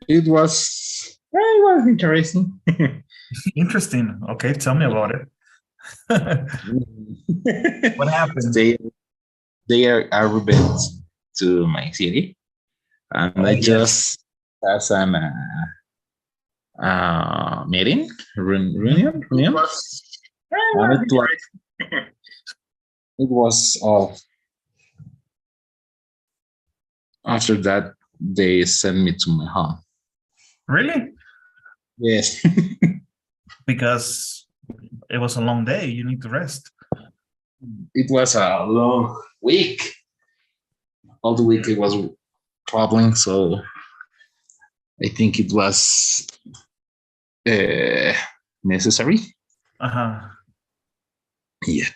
It was interesting. Interesting. Okay, tell me about it. What happened? They are arrived to my city, and Oh, I yes. just has an meeting reunion. And it was all. After that, they sent me to my home. Really? Yes. Because it was a long day. You need to rest. It was a long week. All the week it was traveling, so I think it was uh, necessary. Uh-huh. Yeah.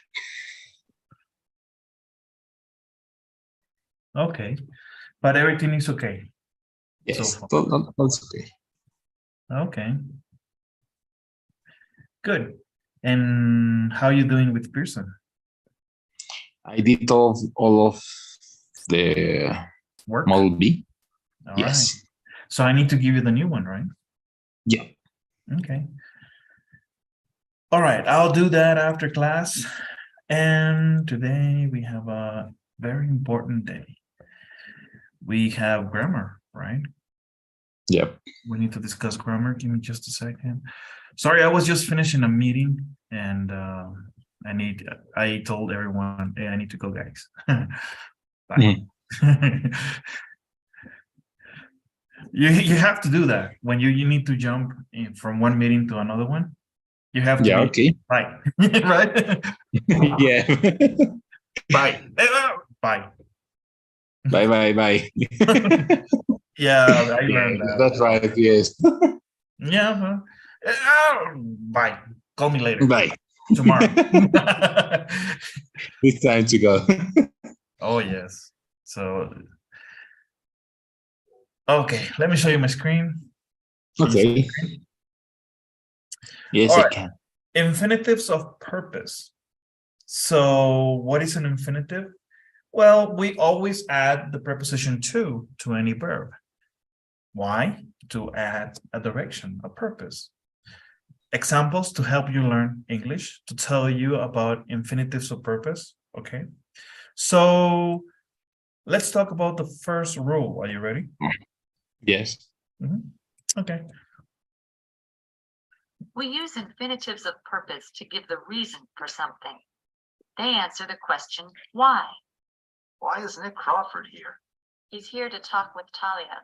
Okay. But everything is okay so Yes. far. That's okay. Okay. Good. And how you doing with Pearson? I did all of the Work? Model B. All right. Yes. So I need to give you the new one, right? Yeah. Okay. All right. I'll do that after class. And today we have a very important day. We have grammar, right? Yep. We need to discuss grammar. Give me just a second. Sorry, I was just finishing a meeting and I told everyone, hey, I need to go, guys. Bye. You have to do that when you need to jump in from one meeting to another one. You have to Yeah. be Okay. right. Right. Yeah. Bye. Bye. Bye. Bye. Bye. Yeah, I Yeah, learned that. that's right. Yes. Yeah. Bye. Call me later. Bye. Tomorrow. It's time to go. Oh, yes. So, okay, let me show you my screen. Can you see my Okay. screen? Yes, All I right. can. Infinitives of purpose. So what is an infinitive? Well, we always add the preposition to any verb. Why? To add a direction, a purpose. Examples to help you learn English, to tell you about infinitives of purpose. Okay. So let's talk about the first rule. Are you ready? Yes. Okay. We use infinitives of purpose to give the reason for something. They answer the question, why? Why is Nick Crawford here? He's here to talk with Talia.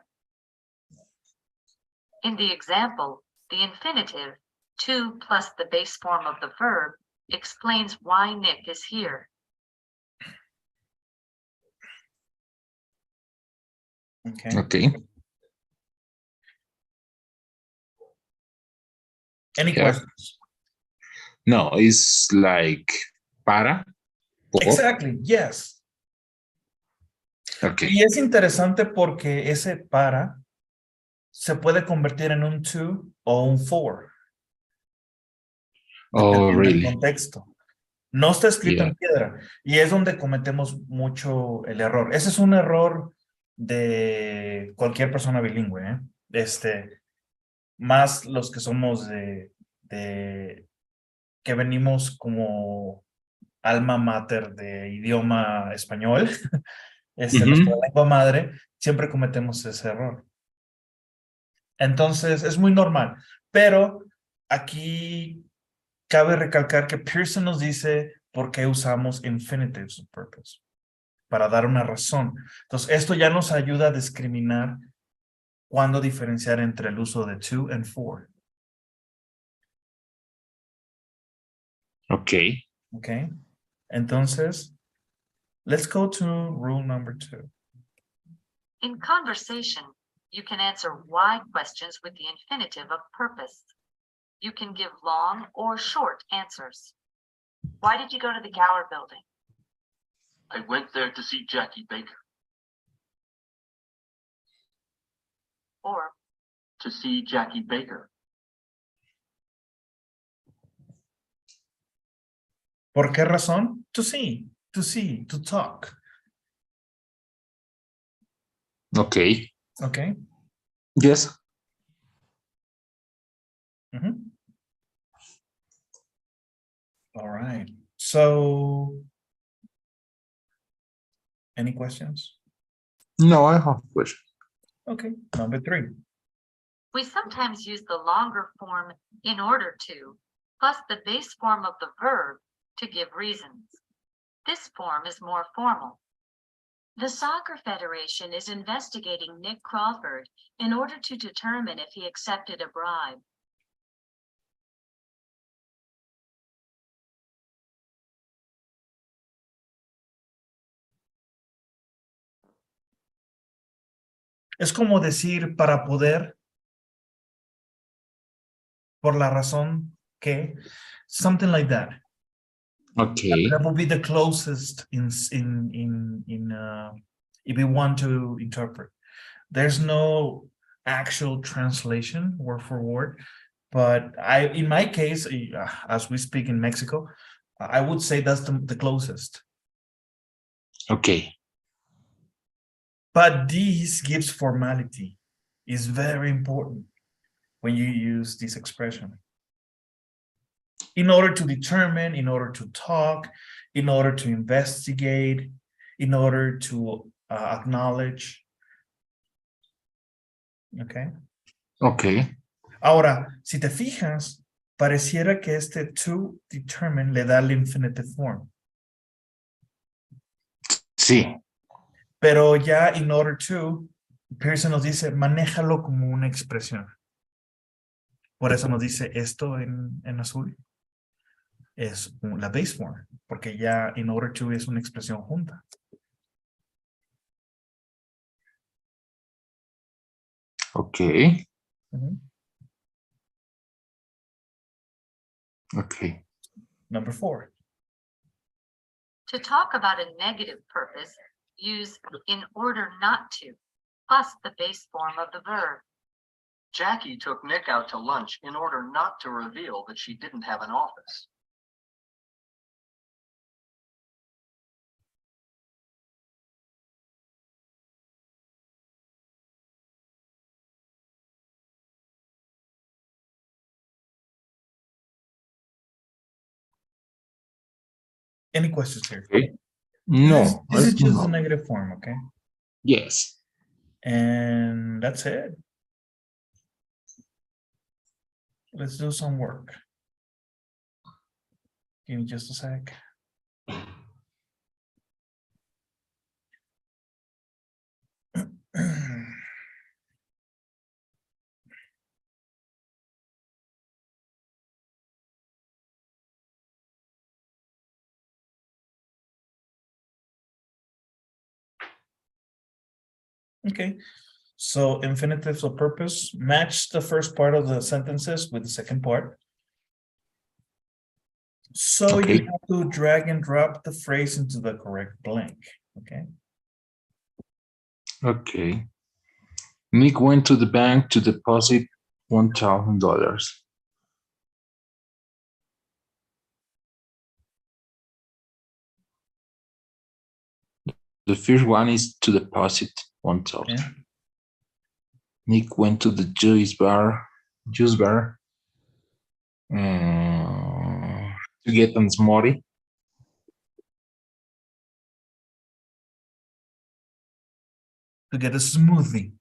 In the example, the infinitive, to plus the base form of the verb, explains why Nick is here. Okay. Okay. Any Yeah. questions? No, it's like para. Por. Exactly, yes. Okay. Y es interesante porque ese para se puede convertir en un to o un for. Oh, Dependiendo del really? contexto. No está escrito Yeah. en piedra. Y es donde cometemos mucho el error. Ese es un error de cualquier persona bilingüe, ¿eh? Más los que somos que venimos como alma mater de idioma español, nuestra lengua madre, siempre cometemos ese error. Entonces, es muy normal. Pero aquí cabe recalcar que Pearson nos dice por qué usamos infinitives of purpose, para dar una razón. Entonces, esto ya nos ayuda a discriminar cuándo diferenciar entre el uso de to and for. Okay. Okay. Entonces, let's go to rule number 2. In conversation, you can answer why questions with the infinitive of purpose. You can give long or short answers. Why did you go to the Gower building? I went there to see Jackie Baker. Or, To see Jackie Baker. ¿Por qué razón? To see, to talk. Okay. Okay. Yes. Mhm. All right. So, any questions? No, I have a question. Okay, number 3. We sometimes use the longer form in order to, plus the base form of the verb to give reasons. This form is more formal. The Soccer Federation is investigating Nick Crawford in order to determine if he accepted a bribe. Es como decir para poder, por la razón que, something like that. Okay. That would be the closest if you want to interpret. There's no actual translation word for word, but in my case, as we speak in Mexico, I would say that's the closest. Okay. But this gives formality. It's very important when you use this expression. In order to determine, in order to talk, in order to investigate, in order to acknowledge. Okay. Okay. Ahora, si te fijas, pareciera que este to determine le da el infinitive form. Sí. Pero ya in order to, Pearson nos dice, manéjalo como una expresión. Por eso nos dice esto en azul. Es la base form, porque ya in order to es una expresión junta. Okay. Uh-huh. Okay. Number 4. To talk about a negative purpose, use in order not to, plus the base form of the verb. Jackie took Nick out to lunch in order not to reveal that she didn't have an office. Any questions here? Okay. No. This is just no. a negative form, okay? Yes. And that's it. Let's do some work. Give me just a sec. Okay, so infinitives of purpose match the first part of the sentences with the second part. So Okay. you have to drag and drop the phrase into the correct blank, okay? Okay. Nick went to the bank to deposit $1,000. The first one is to deposit 1,000. Yeah. Nick went to the juice bar to get a smoothie. To get a smoothie.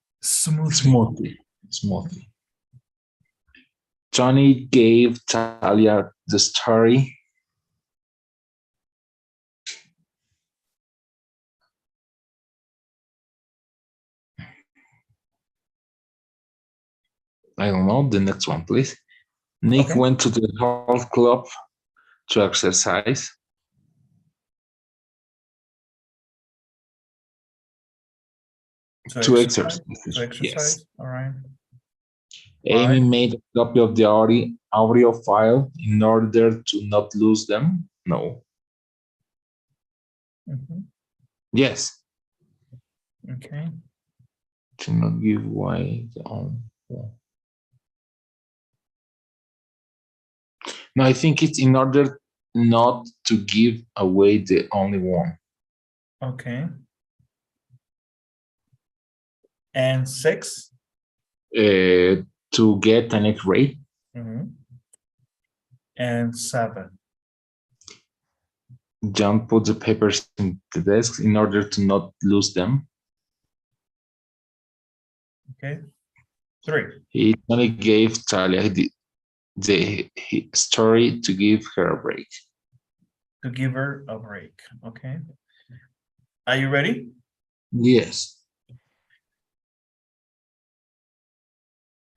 Smoothie. Johnny gave Talia the story. I don't know. The next one, please. Nick Okay. went to the health club to exercise. To exercise. To exercise. Yes. All right. Amy Why? made a copy of the audio file in order to not lose them. No. Mhm. Yes. Okay. To not give away the No, I think it's in order not to give away the only one. Okay. And 6? To get an X-ray. Mhm. And 7. John put the papers in the desk in order to not lose them. Okay. 3. He only gave Talia the story to give her a break. To give her a break. Okay. Are you ready? Yes.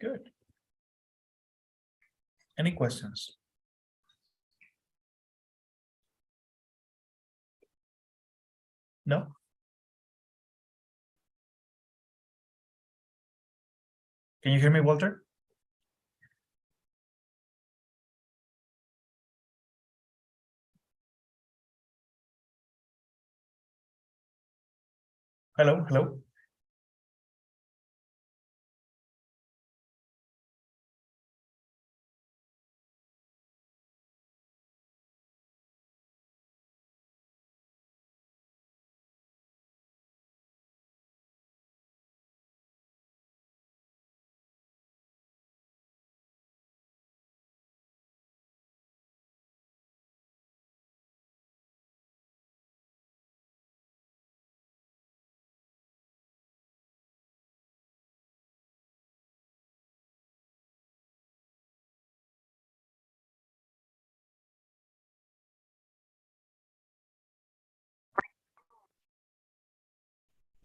Good. Any questions? No? Can you hear me, Walter? Hello, hello.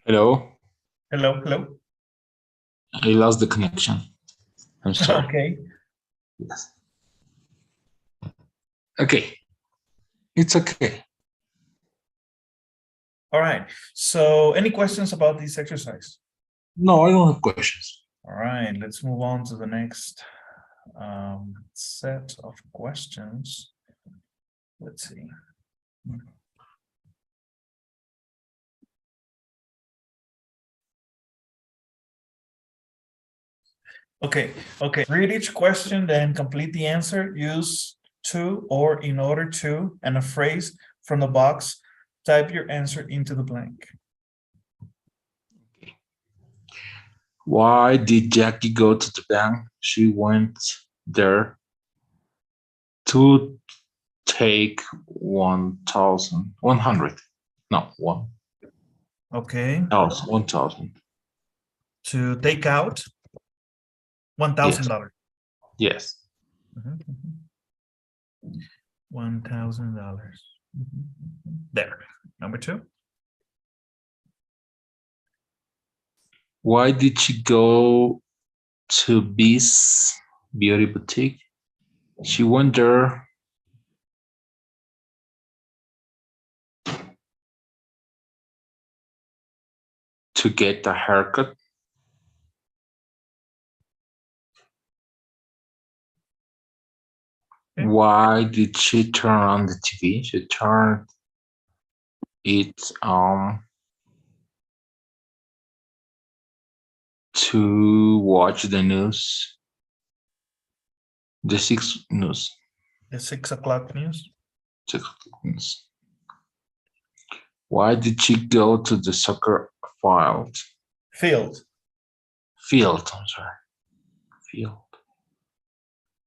Hello. Hello, hello. I lost the connection. I'm sorry. Okay. Yes. Okay. It's okay. All right. So any questions about this exercise? No, I don't have questions. All right, let's move on to the next set of questions. Let's see. Okay, read each question, then complete the answer. Use to or in order to and a phrase from the box. Type your answer into the blank. Why did Jackie go to the bank? She went there to take 1,100. No, 1,000. Okay, 1,000. to take out $1,000. Yes. $1,000. There. Number 2. Why did she go to Bee's beauty boutique? She went there to get a haircut. Okay. Why did she turn on the TV? She turned it to watch the news, the 6 news. The 6 o'clock news. 6 news. Why did she go to the soccer field? Field. I'm sorry. Field.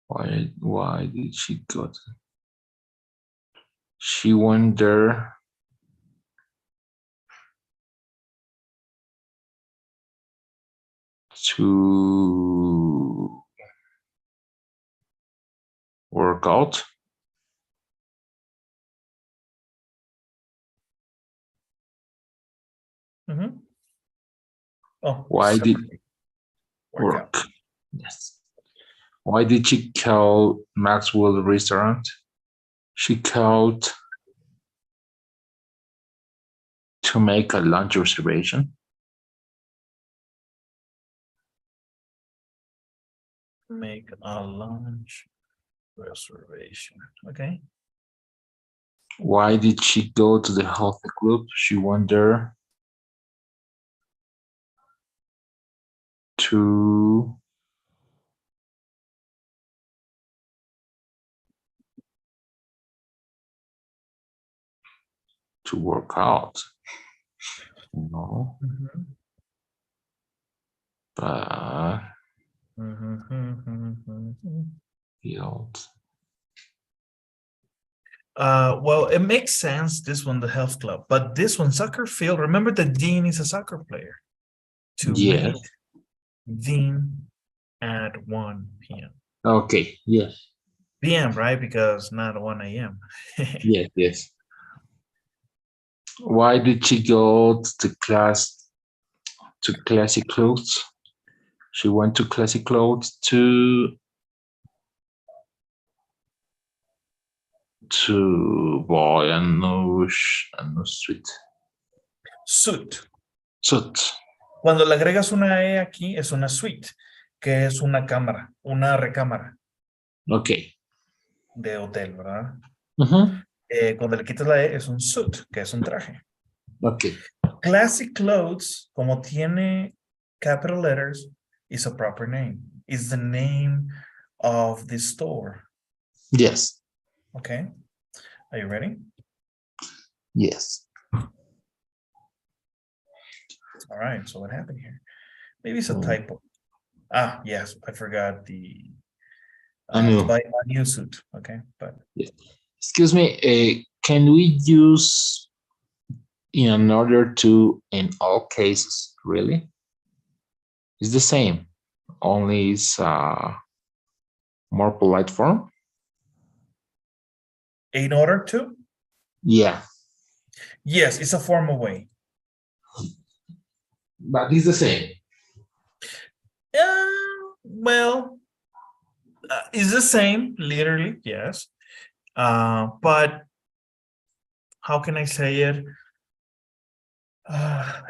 Why did she go to? She went there to work out. Oh, Why so did workout. work? Yes. Why did she call Maxwell restaurant? She called to make a lunch reservation. Make a lunch reservation. Okay. Why did she go to the healthy club? She went there to work out. No, but Well, it makes sense, this one, the health club, but this one, soccer field, remember the dean is a soccer player. To Yes. meet dean at 1 p.m. Okay. Yes. p.m., right? Because not 1 a.m. Yes. Yes. Why did she go to class to classic clothes? She went to classic clothes to buy a new suit. Suit. Suit. Cuando le agregas una E aquí, es una suite, que es una cámara, una recámara Okay. de hotel, ¿verdad? Mhm. Cuando le quitas la E, es un suit, que es un traje. Okay. Classic clothes, como tiene capital letters, is a proper name. Is the name of the store. Yes. Okay. Are you ready? Yes. All right. So what happened here? Maybe it's a Mm. typo. Ah, yes. I forgot the I know. to buy a new suit. Okay. But Excuse me. Can we use in order to in all cases? Really? It's the same. Only it's more polite form. in order to? Yeah, Yes, it's a formal way. but it's the same. Well, it's the same, literally, yes. But how can I say it?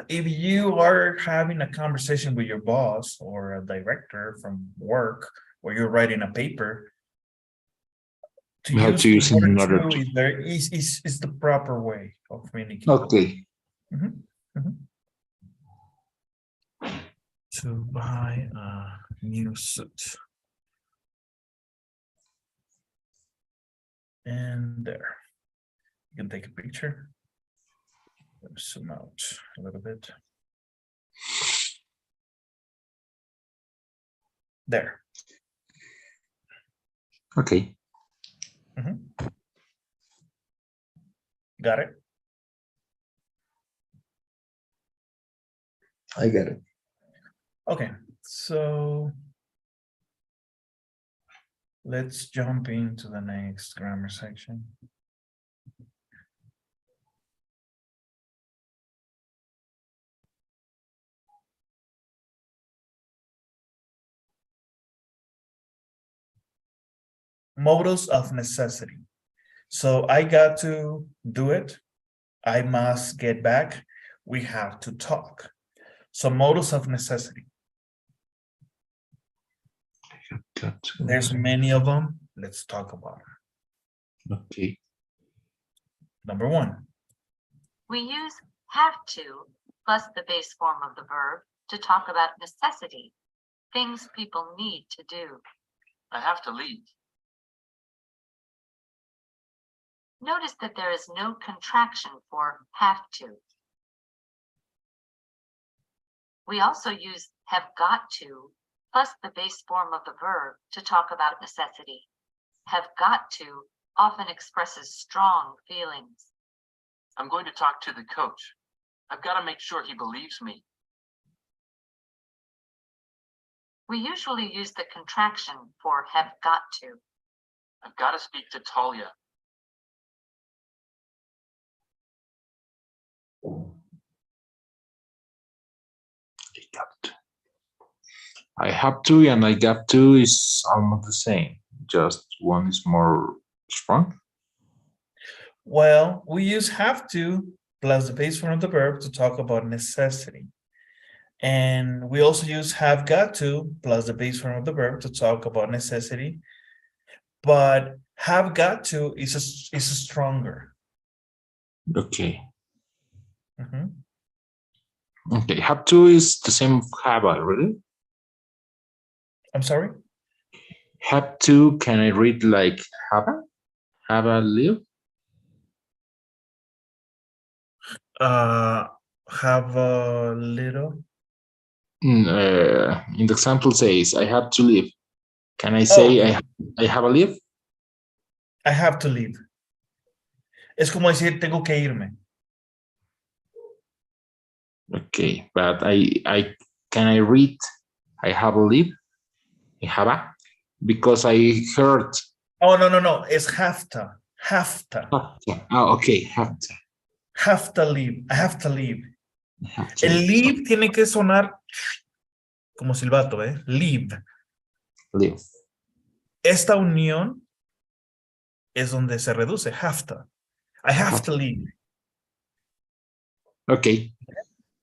If you are having a conversation with your boss or a director from work, or you're writing a paper, to We have use to use in order in order to to. is very is the proper way of communicating. Okay. Mhm, mhm. To buy a new suit. And there. You can take a picture. Let me zoom out a little bit. There. Okay. Mhm. Got it? I get it. Okay, so let's jump into the next grammar section. Modals of necessity. So I got to do it. I must get back. We have to talk. So modals of necessity. Got to. There's many of them. Let's talk about them. Okay. Number one. We use have to plus the base form of the verb to talk about necessity, things people need to do. I have to leave. Notice that there is no contraction for have to. We also use have got to plus the base form of the verb to talk about necessity. Have got to often expresses strong feelings. I'm going to talk to the coach. I've got to make sure he believes me. We usually use the contraction for have got to. I've got to speak to Talia. I have to and I got to is almost the same. Just one is more strong. Well, we use have to plus the base form of the verb to talk about necessity. And we also use have got to plus the base form of the verb to talk about necessity. But have got to is a stronger. Okay. Mhm. Okay. Have to is the same have I, really? I'm sorry? Have to, can I read like have a? Have a live? Have a little. In the example says, I have to leave. Can I Oh, say okay. I have a leave? I have to leave. Es como decir, tengo que irme. Okay, but I can I read? I have a live. I have a because I heard. Oh, no. Es have to. Have to. Oh, okay, have to. Have to leave. I have to leave. Have to El leave tiene que sonar como silbato, ¿eh? Leave. live. Esta unión es donde se reduce. Have to. I have to leave. Okay.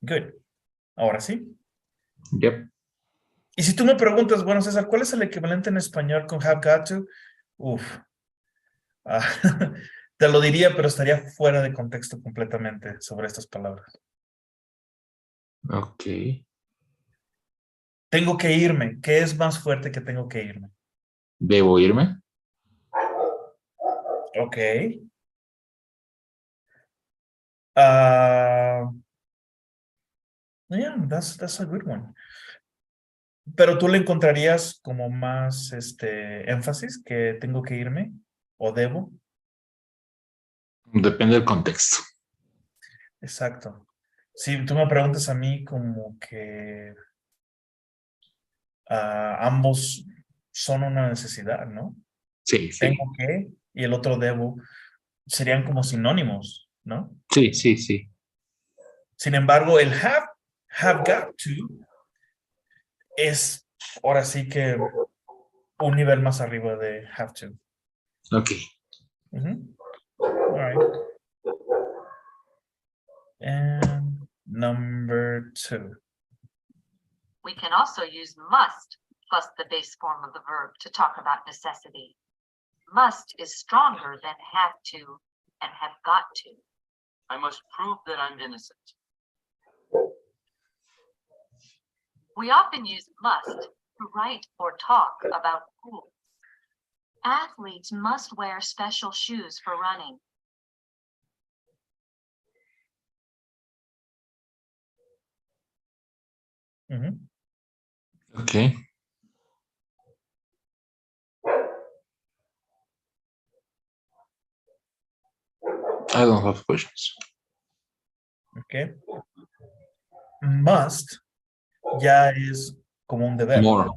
Good. Ahora sí. Yep. Y si tú me preguntas, bueno, César, ¿cuál es el equivalente en español con have got to? Uf. Ah, te lo diría, pero estaría fuera de contexto completamente sobre estas palabras. Okay. Tengo que irme. ¿Qué es más fuerte que tengo que irme? Debo irme. Ok. Ah, yeah, that's a good one. Pero tú le encontrarías como más énfasis que tengo que irme o debo. Depende del contexto. Exacto. Si tú me preguntas a mí como que ambos son una necesidad, ¿no? Sí, sí. Tengo que y el otro debo serían como sinónimos, ¿no? Sí, sí, sí. Sin embargo, el have got to, es ahora sí que un nivel más arriba de have to. Okay. All right. And number 2. We can also use must plus the base form of the verb to talk about necessity. Must is stronger than have to and have got to. I must prove that I'm innocent. We often use must to write or talk about rules. Athletes must wear special shoes for running. Okay. I don't have questions. Okay. Must ya es como un deber. More.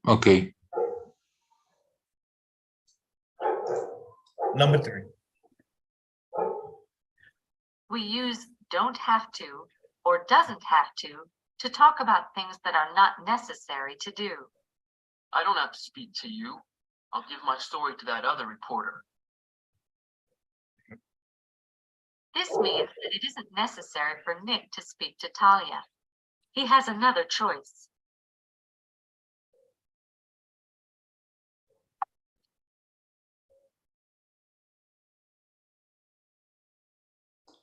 Okay. Number 3. We use don't have to or doesn't have to talk about things that are not necessary to do. I don't have to speak to you. I'll give my story to that other reporter. This means that it isn't necessary for Nick to speak to Talia. He has another choice.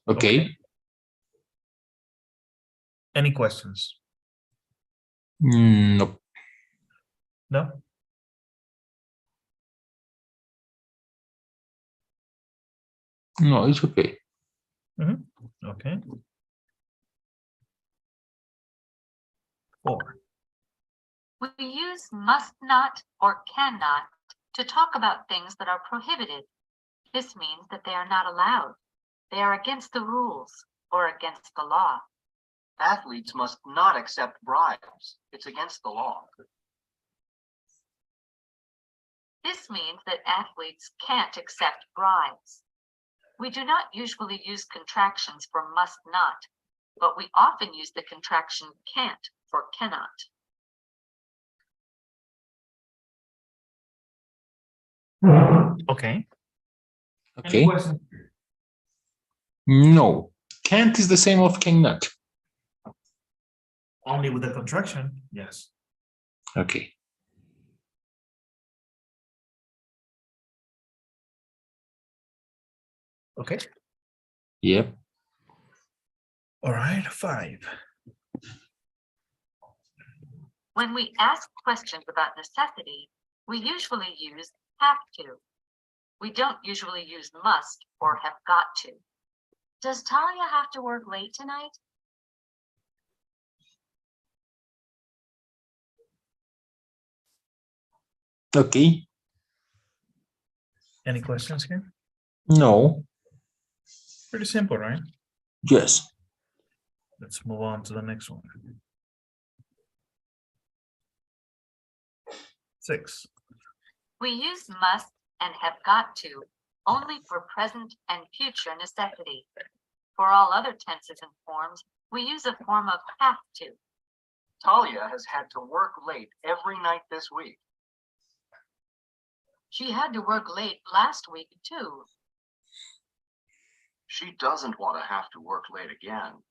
Okay. Any questions? No. No? No, it's okay. Okay. 4. We use must not or cannot to talk about things that are prohibited. This means that they are not allowed. They are against the rules or against the law. Athletes must not accept bribes. It's against the law. This means that athletes can't accept bribes. We do not usually use contractions for must not, but we often use the contraction can't for cannot. Okay. Okay. No. Can't is the same of cannot. Only with the contraction, yes. Okay. Okay. Yep. All right, 5. When we ask questions about necessity, we usually use have to. We don't usually use must or have got to. Does Talia have to work late tonight? Okay. Any questions here? No. Pretty simple, right? Yes. Let's move on to the next one. 6. We use must and have got to only for present and future necessity. For all other tenses and forms, we use a form of have to. Talia has had to work late every night this week. She had to work late last week too. She doesn't want to have to work late again.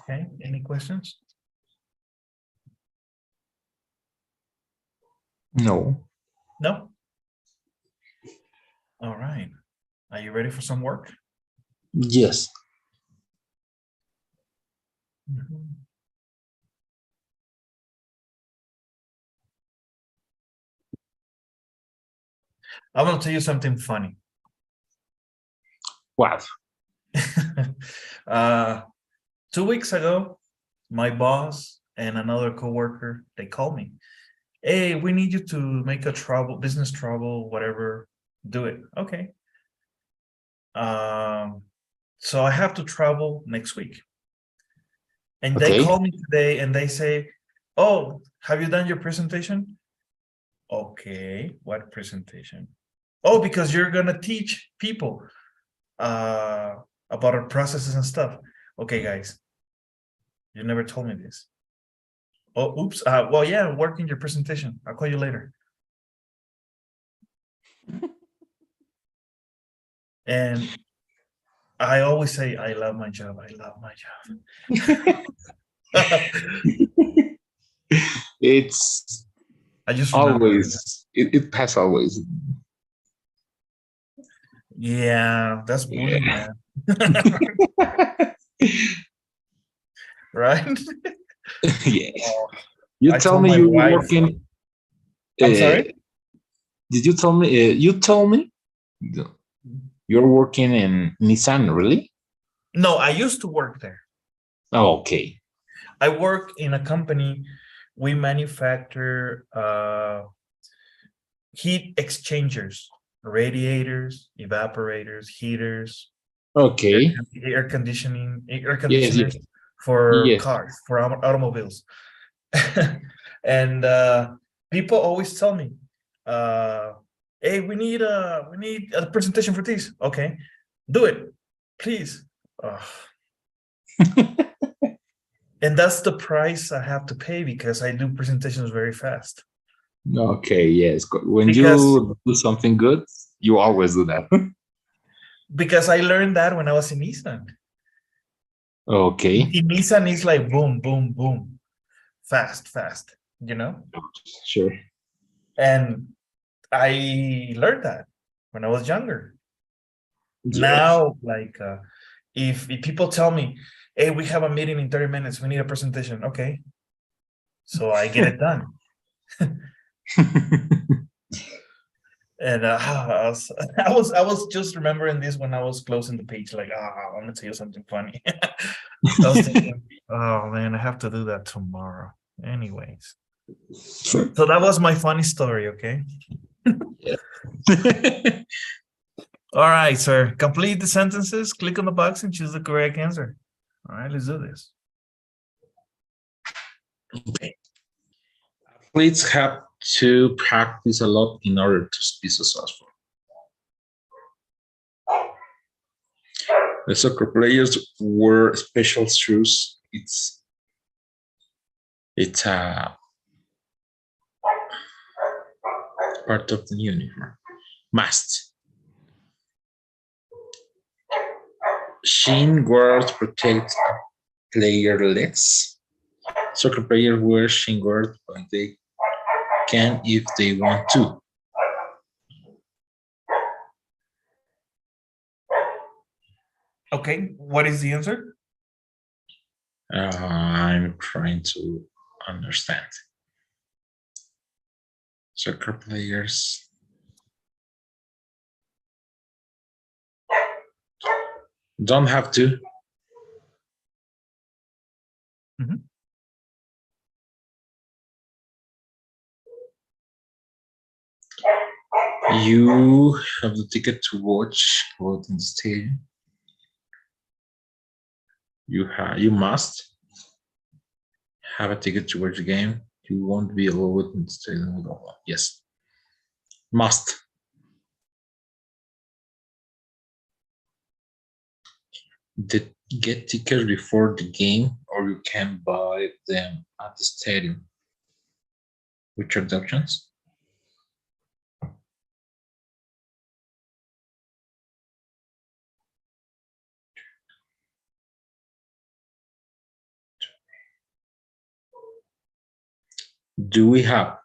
Okay, any questions? No. No? All right. Are you ready for some work? Yes. I'm going to tell you something funny. What? 2 weeks ago, my boss and another coworker, they called me. Hey, we need you to make a business travel, whatever. Do it. Okay. So I have to travel next week. And they Okay. call me today and they say, oh, have you done your presentation? Okay, what presentation? Oh, because you're gonna teach people about our processes and stuff. Okay, guys, you never told me this. Oh, oops. Well, yeah, I'm working your presentation. I'll call you later. And I always say, I love my job. I love my job. It's I just remember. always, it has always. Yeah, that's bullying, Yeah. man. Right? Yeah. Oh, You I tell told me my you were wife. working. I'm sorry? Did you tell me? You told me you're working in Nissan, really? No, I used to work there. Oh, okay. I work in a company. We manufacture heat exchangers, radiators, evaporators, heaters, Okay. air Yes. conditioners Yes. for Yes. cars, for automobiles. And people always tell me, hey, we need a presentation for this. Okay, do it, please. And that's the price I have to pay because I do presentations very fast. Okay. Yes. When Because you do something good, you always do that. because I learned that when I was in Nissan. Okay. In Nissan is like boom, boom, boom, fast, fast, Sure. And I learned that when I was younger. Yes. Now, like, if people tell me, hey, we have a meeting in 30 minutes, we need a presentation. Okay. So I get it done. And I was just remembering this when I was closing the page, like, I'm gonna tell you something funny. I was thinking, oh man, I have to do that tomorrow. Anyways, Sure. so that was my funny story, okay? All right, sir. Complete the sentences, click on the box and choose the correct answer. All right, let's do this. Okay. Athletes have to practice a lot in order to be successful. The soccer players wear special shoes. It's a part of the uniform. Must. Shin guards protect player legs. Soccer players wear shin guards, but they can if they want to. Okay, what is the answer? I'm trying to understand. Soccer players don't have to. You have the ticket to watch what in the stadium. You must have a ticket to watch the game. You won't be allowed in the stadium at all. Yes. Must. Get tickets before the game, or you can buy them at the stadium. Which are the options? Do we have?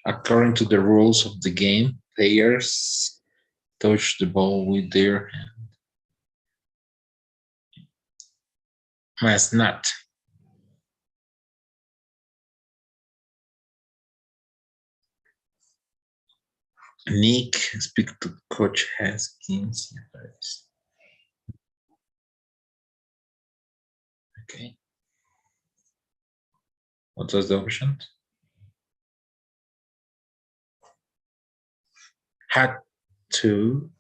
According to the rules of the game, players touch the ball with their hand. Must not. Nick, speak to coach Haskins. Okay. What was the option? Had to.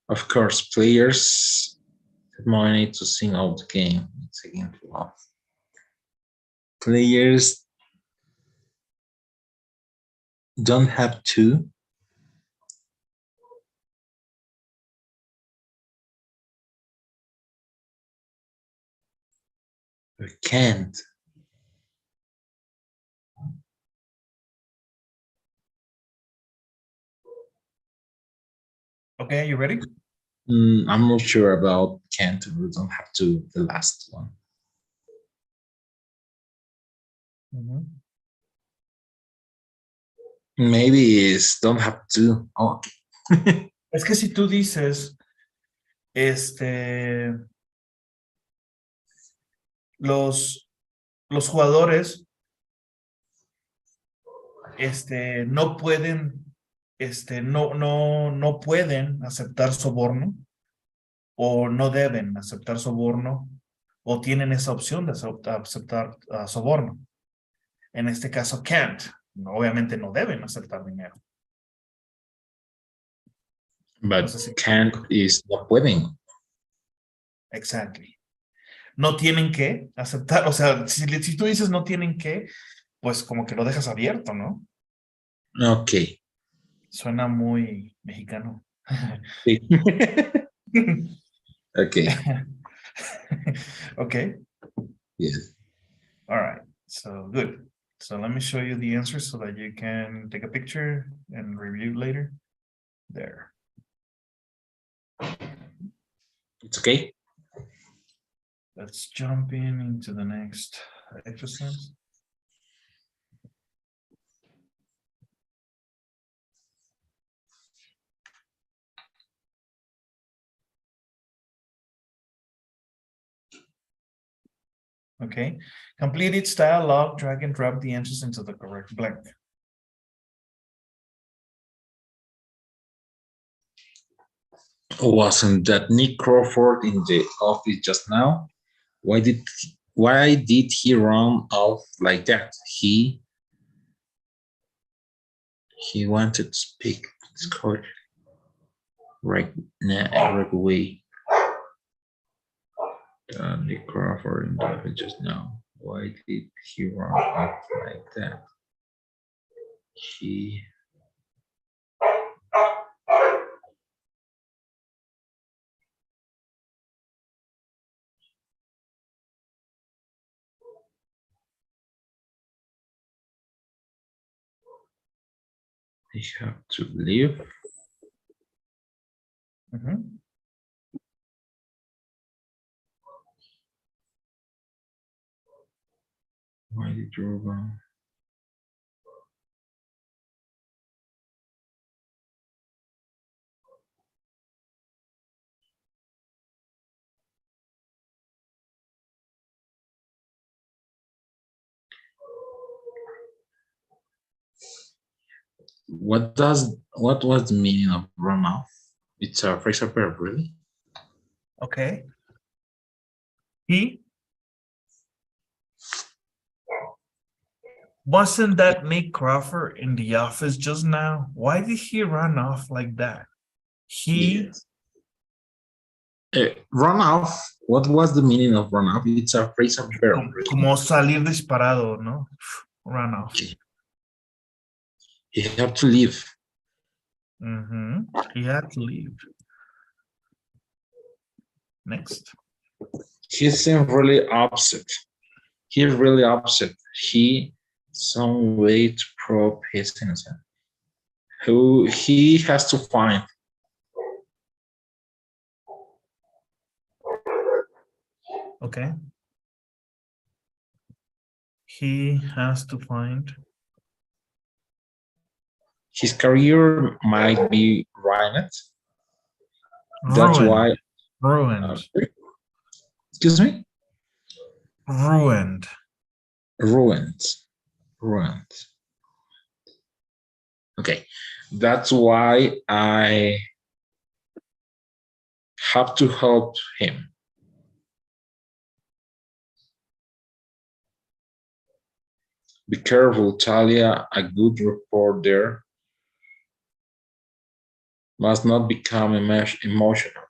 Of course, players have money to sing out the game. It's against law. Players don't have to. Or can't. Okay, you ready? I'm not sure about can't. We don't have to. The last one. Maybe it's don't have to. Oh, okay. Es que si tú dices, los jugadores, no pueden, no pueden aceptar soborno, o no deben aceptar soborno, o tienen esa opción de aceptar soborno. En este caso, can't. Obviamente no deben aceptar dinero. But No sé si- can't is no pueden. Exactly. No tienen que aceptar, o sea, si tú dices no tienen que, pues como que lo dejas abierto, ¿no? Okay. Suena muy mexicano. Okay. Okay. Yes. All right. So good. So let me show you the answer so that you can take a picture and review later. There. It's okay. Let's jump into the next exercise. Okay. Complete each dialog, drag and drop the answers into the correct blank. Wasn't that Nick Crawford in the office just now? Why did he run off like that? He wanted to speak to his coach right away. Nick Crawford in the office just now. Why did he run off like that? He have to leave. Why did you run? What was the meaning of run off? It's a phrasal verb, really? Okay. He. Wasn't that Nick Crawford in the office just now? Why did he run off like that? He. Yes. Run off. What was the meaning of run off? It's a phrasal verb. Really? Como salir disparado, ¿no? Run off. He had to leave. He had to leave. Next. He seemed really upset. He's really upset. He some way to prove his innocence. Who he has to find. Okay. He has to find. His career might be ruined. That's why. Ruined. Excuse me? Ruined. Ruined. Ruined. Okay. That's why I have to help him. Be careful, Talia. A good reporter must not become emotional.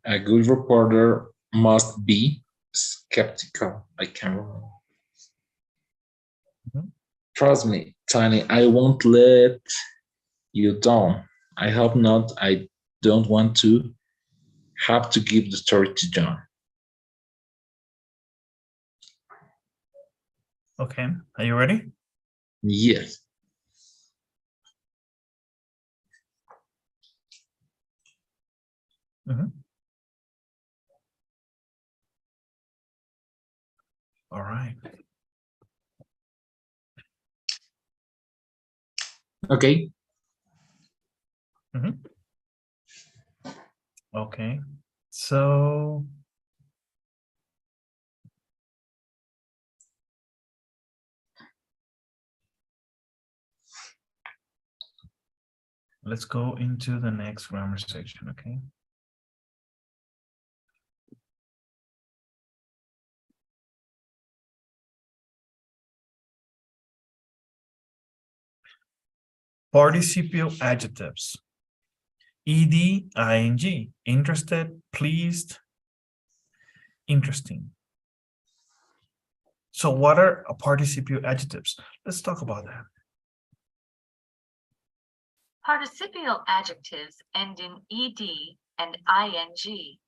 A good reporter must be skeptical. I can't remember. Trust me, Tiny, I won't let you down. I hope not. I don't want to have to give the story to John. Okay, are you ready? Yes. All right. Okay. Okay, so let's go into the next grammar section, okay? Participial adjectives. Ed, ing. Interested, pleased, interesting. So what are participial adjectives? Let's talk about that. Participial adjectives end in ed and ing.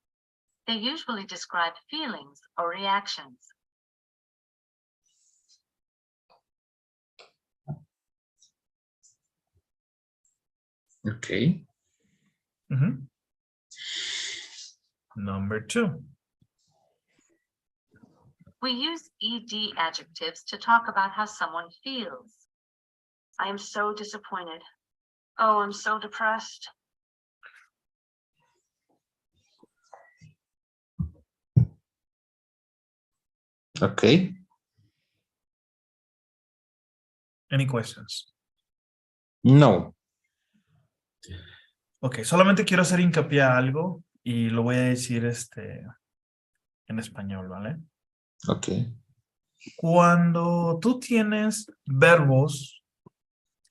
They usually describe feelings or reactions. Okay. Number 2. We use ed adjectives to talk about how someone feels. I am so disappointed. Oh, I'm so depressed. Okay. Any questions? No. Ok, solamente quiero hacer hincapié a algo y lo voy a decir en español, ¿vale? Ok. Cuando tú tienes verbos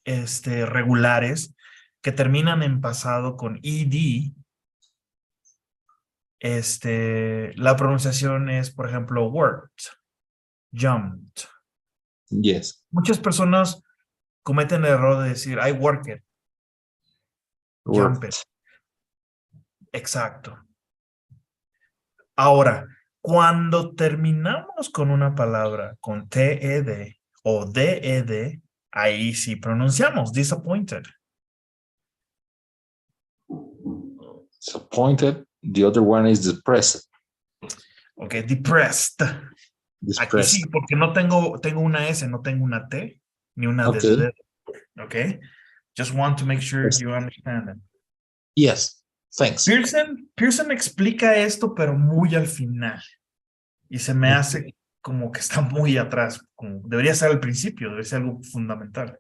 regulares que terminan en pasado con ed, la pronunciación es, por ejemplo, worked, jumped. Yes. Muchas personas cometen el error de decir I worked, jumped. Exacto. Ahora, cuando terminamos con una palabra con TED o DED, ahí sí pronunciamos disappointed. Disappointed. The other one is depressed. Ok, depressed. Aquí sí, porque no tengo una S, no tengo una T, ni una D de dedo. Ok. Just want to make sure you understand it. Yes. Thanks. Pearson explica esto, pero muy al final. Y se me hace como que está muy atrás, como debería ser al principio, debería ser algo fundamental.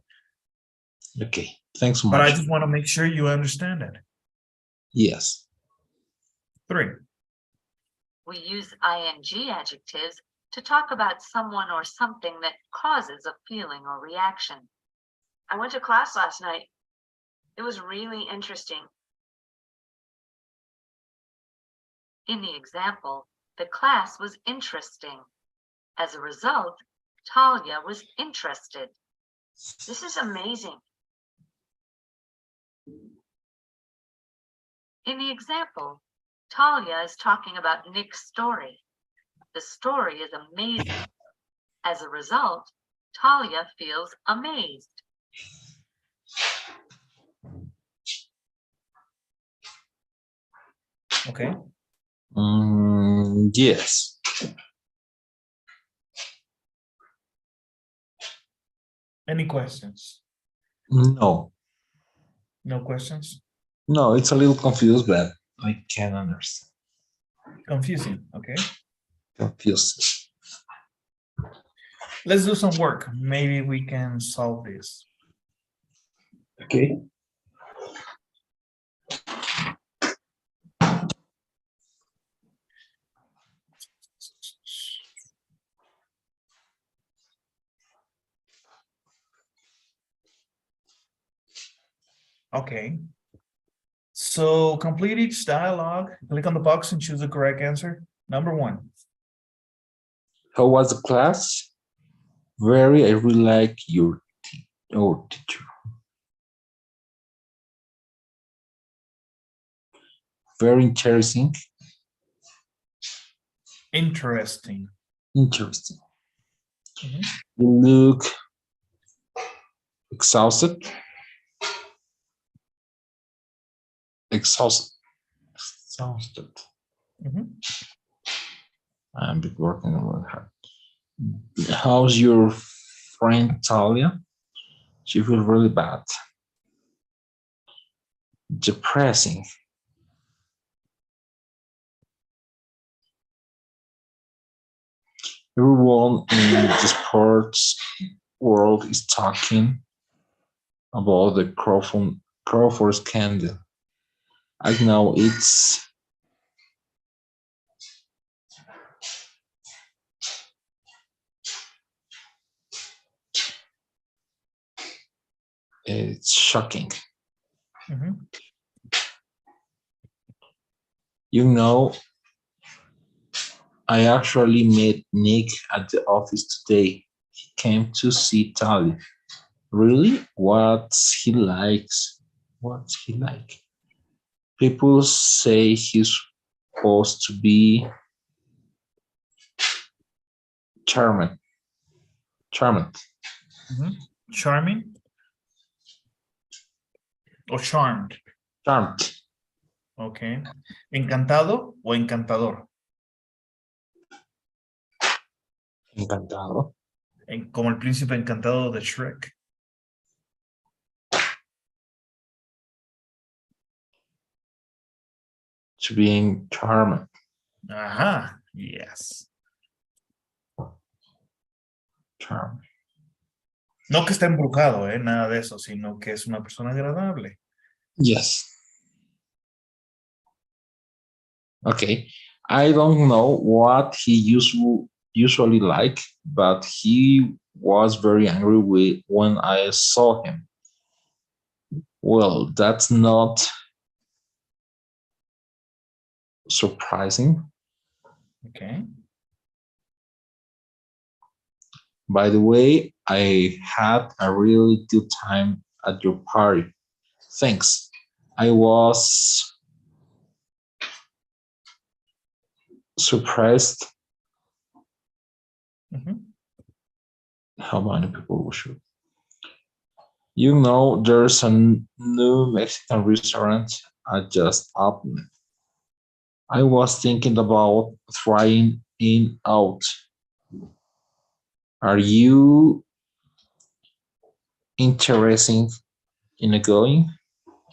Okay, thanks so But I much. just want to make sure you understand it. Yes. 3. We use ing adjectives to talk about someone or something that causes a feeling or reaction. I went to class last night. It was really interesting. In the example, the class was interesting. As a result, Talia was interested. This is amazing. In the example, Talia is talking about Nick's story. The story is amazing. As a result, Talia feels amazed. Okay. Yes. Any questions? No. No questions? No, it's a little confused, but I can understand. Confusing. Okay. Confused. Let's do some work. Maybe we can solve this. Okay. Okay. So complete each dialogue. Click on the box and choose the correct answer. Number 1. How was the class? Very, I really like your teacher. Very interesting. Interesting. Interesting. Mhm. You look exhausted. Exhausted. Mhm. I'm been working on her. How's your friend Talia? She feels really bad. Depressing. Everyone in the sports world is talking about the Crawford scandal. I know it's shocking. Mhm. You know, I actually met Nick at the office today. He came to see Talia. Really? What's he likes? What's he like? People say he's supposed to be charming. Charming. Mhm. Charming or charmed. Charmed. Okay. Encantado o encantador. Encantado. Como el príncipe encantado de Shrek. To being charming. Ajá. Yes. Charming. No que esté embrujado, nada de eso, sino que es una persona agradable. Yes. Okay. I don't know what he usually like, but he was very angry when I saw him. Well, that's not surprising. Okay. By the way, I had a really good time at your party. Thanks. I was surprised Mhm. how many people were should. You know, there's a new Mexican restaurant I just opened. I was thinking about trying it out. Are you interested in going?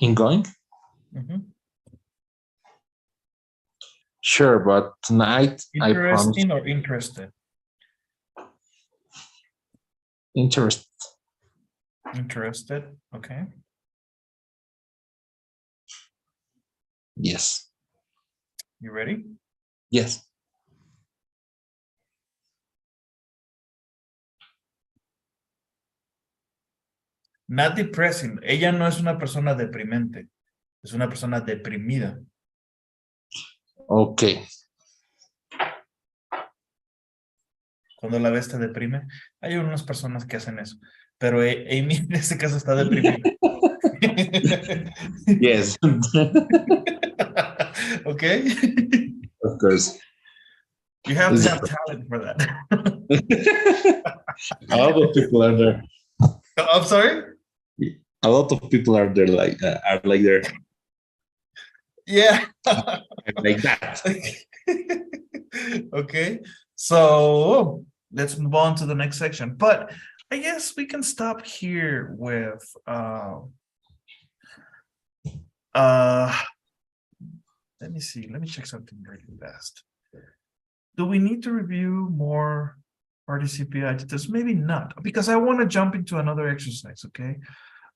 Mhm. Sure, but tonight I promise. Interesting or interested? Interest. Interested. Okay. Yes. You ready? Yes. Not depressing. Ella no es una persona deprimente. Es una persona deprimida. Okay. Cuando la ves te deprime. Hay unas personas que hacen eso. Pero Amy en este caso está deprimida. Yes. Okay. Of course. You have to It's- have talent for that. a lot of people are there. I'm sorry? A lot of people are there like there Yeah. like that. Okay. So let's move on to the next section. But I guess we can stop here with let me see. Let me check something really fast. Do we need to review more participial adjectives? Maybe not, because I want to jump into another exercise, okay?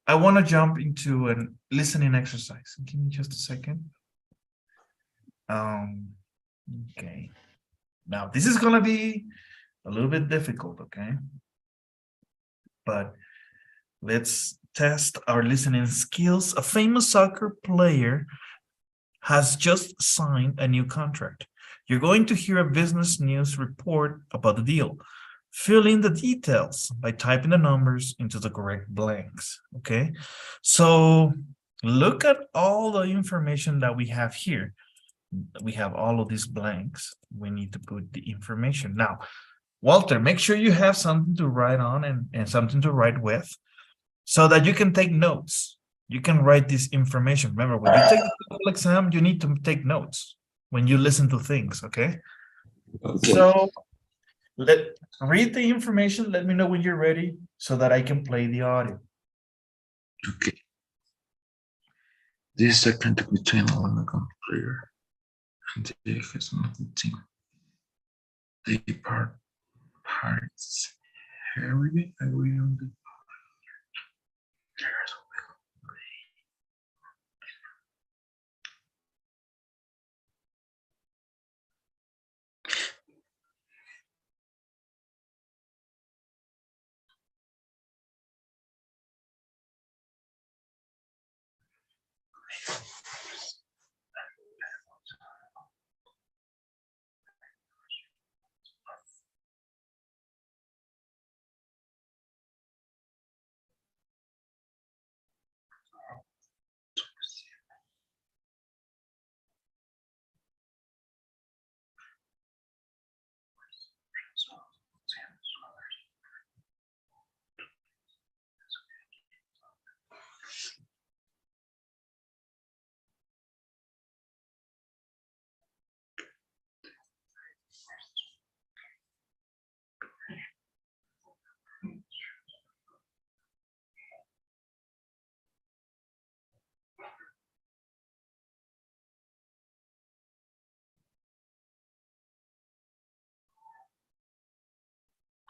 I want to jump into a listening exercise. Give me just a second. Okay. Now, this is going to be a little bit difficult, okay? But let's test our listening skills. A famous soccer player has just signed a new contract. You're going to hear a business news report about the deal. Fill in the details by typing the numbers into the correct blanks, okay? So look at all the information that we have here. We have all of these blanks. We need to put the information. Now, Walter, make sure you have something to write on and something to write with so that you can take notes. You can write this information. Remember, when you take the final exam, you need to take notes when you listen to things, okay? Okay. So read the information. Let me know when you're ready so that I can play the audio. Okay. This is a contact between a London player and the has another team. They parts heavily agree on the players.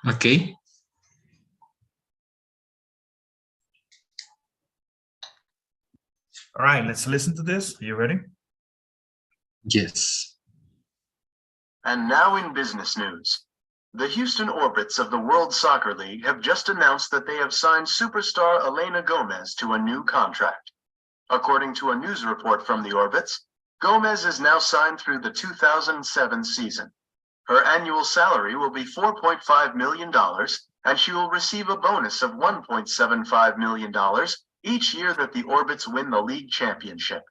Okay. All right, let's listen to this. Are you ready? Yes. And now in business news. The Houston Orbits of the World Soccer League have just announced that they have signed superstar Elena Gomez to a new contract. According to a news report from the Orbits, Gomez is now signed through the 2007 season. Her annual salary will be $4.5 million, and she will receive a bonus of $1.75 million each year that the Orbits win the league championship.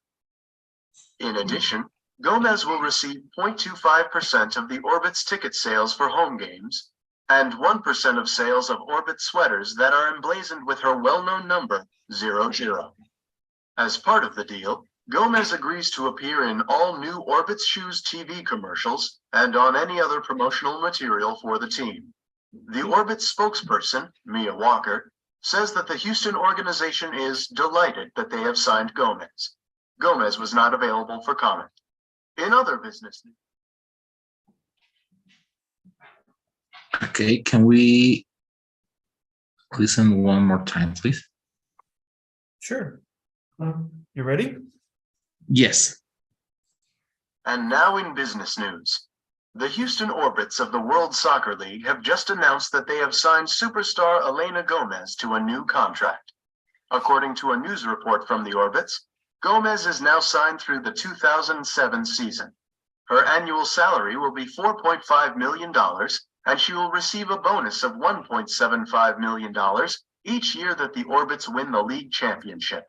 In addition, Gomez will receive 0.25% of the Orbits ticket sales for home games and 1% of sales of Orbit sweaters that are emblazoned with her well-known number, 00. As part of the deal, Gomez agrees to appear in all new Orbits Shoes TV commercials and on any other promotional material for the team. The Orbits spokesperson, Mia Walker, says that the Houston organization is delighted that they have signed Gomez. Gomez was not available for comment. In other business news. Okay. Can we Listen one more time, please. Sure. You ready? Yes. And now in business news. The Houston Orbits of the World Soccer League have just announced that they have signed superstar Elena Gomez to a new contract. According to a news report from the Orbits, Gomez is now signed through the 2007 season. Her annual salary will be $4.5 million, and she will receive a bonus of $1.75 million each year that the Orbits win the league championship.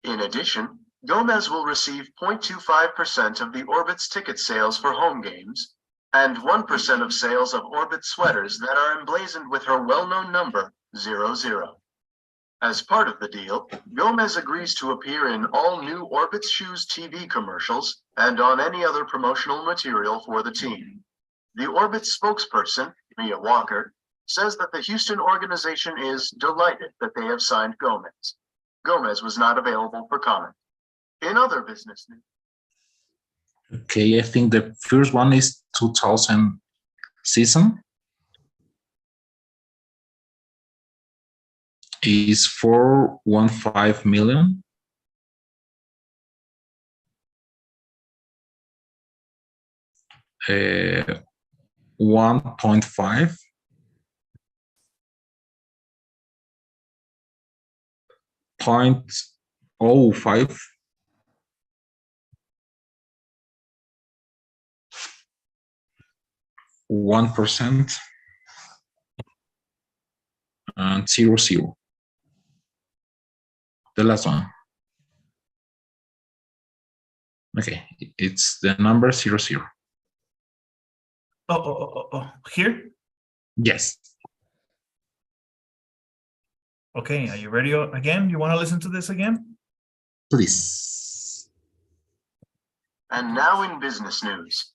In addition, Gomez will receive 0.25% of the Orbits ticket sales for home games and 1% of sales of Orbit sweaters that are emblazoned with her well-known number, 00. As part of the deal, Gomez agrees to appear in all new Orbits Shoes TV commercials and on any other promotional material for the team. The Orbits spokesperson, Mia Walker, says that the Houston organization is delighted that they have signed Gomez. Gomez was not available for comment. In other business news. Okay, I think the first one is 2000 season. Is 415 million. Uh, 1.5. 0.05. 1% and 00. The last one. Okay, it's the number 00. Here? Yes. Okay, are you ready again? You want to listen to this again? Please. And now in business news.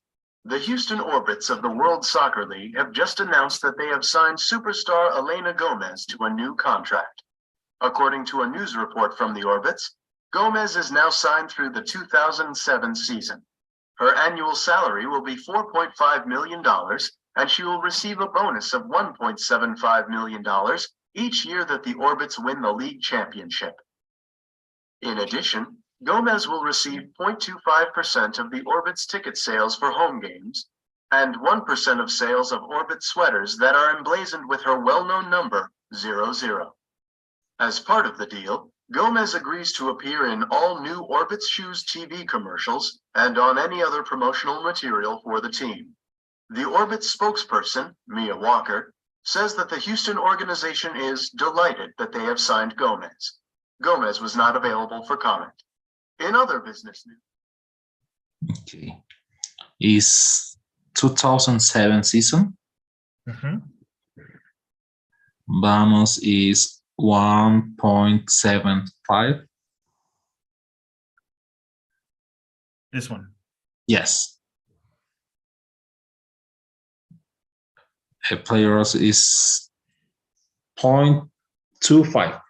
The Houston Orbits of the World Soccer League have just announced that they have signed superstar Elena Gomez to a new contract. According to a news report from the Orbits, Gomez is now signed through the 2007 season. Her annual salary will be $4.5 million, and she will receive a bonus of $1.75 million each year that the Orbits win the league championship. In addition, Gomez will receive 0.25% of the Orbits ticket sales for home games and 1% of sales of Orbit sweaters that are emblazoned with her well-known number, 00. As part of the deal, Gomez agrees to appear in all new Orbits Shoes TV commercials and on any other promotional material for the team. The Orbits spokesperson, Mia Walker, says that the Houston organization is delighted that they have signed Gomez. Gomez was not available for comment. In other business news. Okay. Is 2007 season. Vamos is 1.75. This one. Yes. A players is 0.25.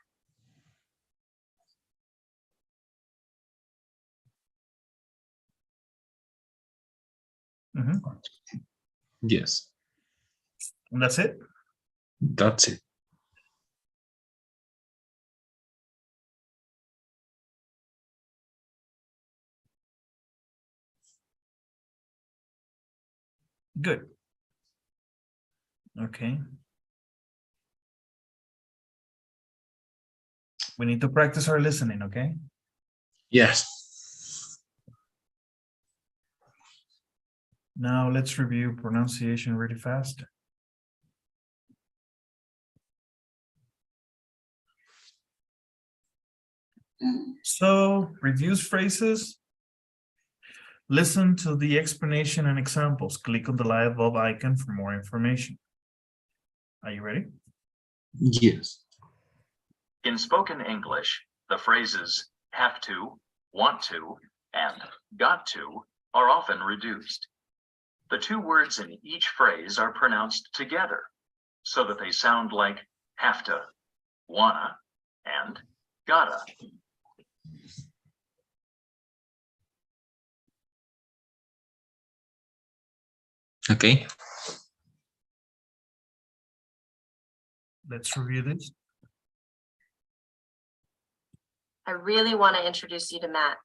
Yes. And that's it? That's it. Good. Okay. We need to practice our listening, okay? Yes. Now let's review pronunciation really fast. So, reviews phrases. Listen to the explanation and examples. Click on the light bulb icon for more information. Are you ready? Yes. In spoken English, the phrases have to, want to, and got to are often reduced. The two words in each phrase are pronounced together so that they sound like have to, wanna, and gotta. Okay. let's review this. I really want to introduce you to Matt.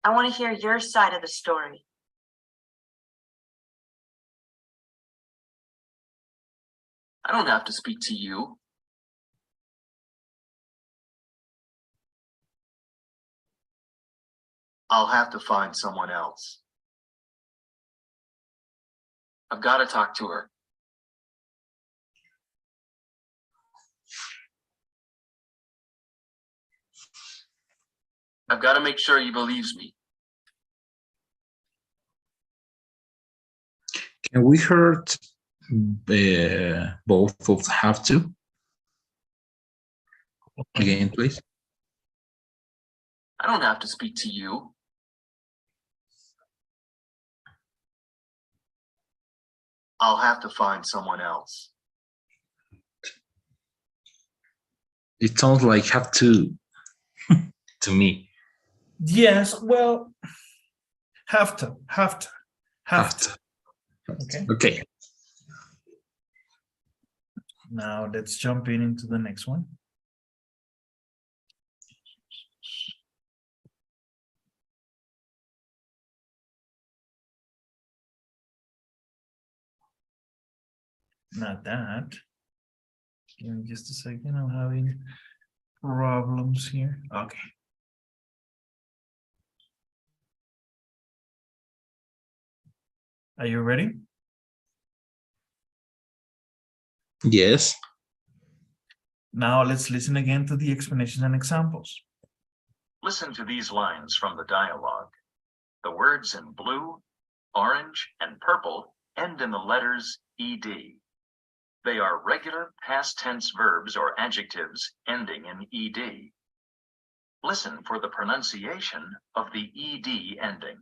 I want to hear your side of the story. I don't have to speak to you. I'll have to find someone else. I've got to talk to her. I've got to make sure he believes me. Can we hurt both of have to? Again, please. I don't have to speak to you. I'll have to find someone else. It sounds like have to to me. Yes, well, have to. Have to. Okay. Okay. Now let's jump into the next one. Not that. Give me just a second. I'm having problems here. Okay. Are you ready? Yes. Now let's listen again to the explanations and examples. Listen to these lines from the dialogue. The words in blue, orange, and purple end in the letters ed. They are regular past tense verbs or adjectives ending in ed. Listen for the pronunciation of the ed ending.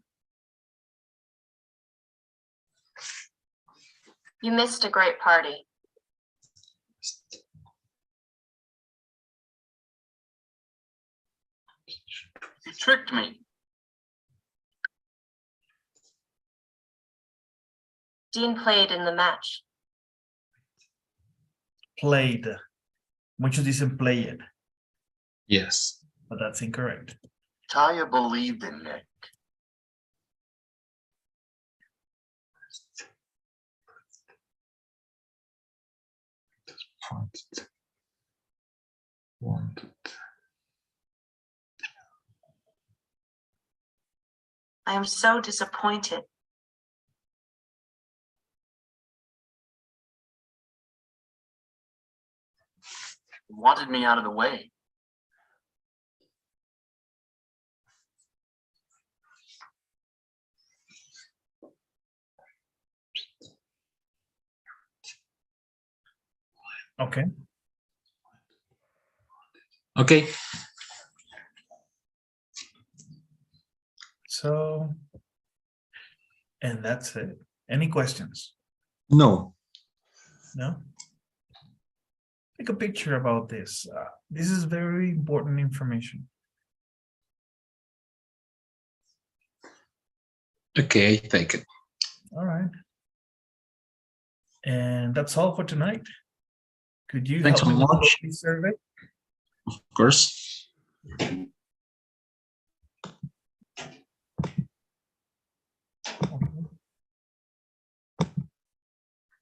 You missed a great party. You tricked me. Dean played in the match. Played. Muchos dicen played, Yes. but that's incorrect. Taya believed in Nick. Wanted. I am so disappointed. You wanted me out of the way. Okay. Okay. So, and that's it. Any questions? No. No? Take a picture about this. This is very important information. Okay, take it. All right. And that's all for tonight. Could you Thanks help so me with much. the survey? Of course. Okay.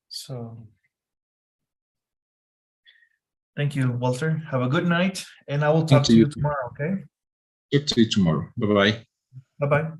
So, thank you, Walter. Have a good night, and I will talk Thank to you you. tomorrow, okay? Talk to you tomorrow. Bye-bye. Bye-bye.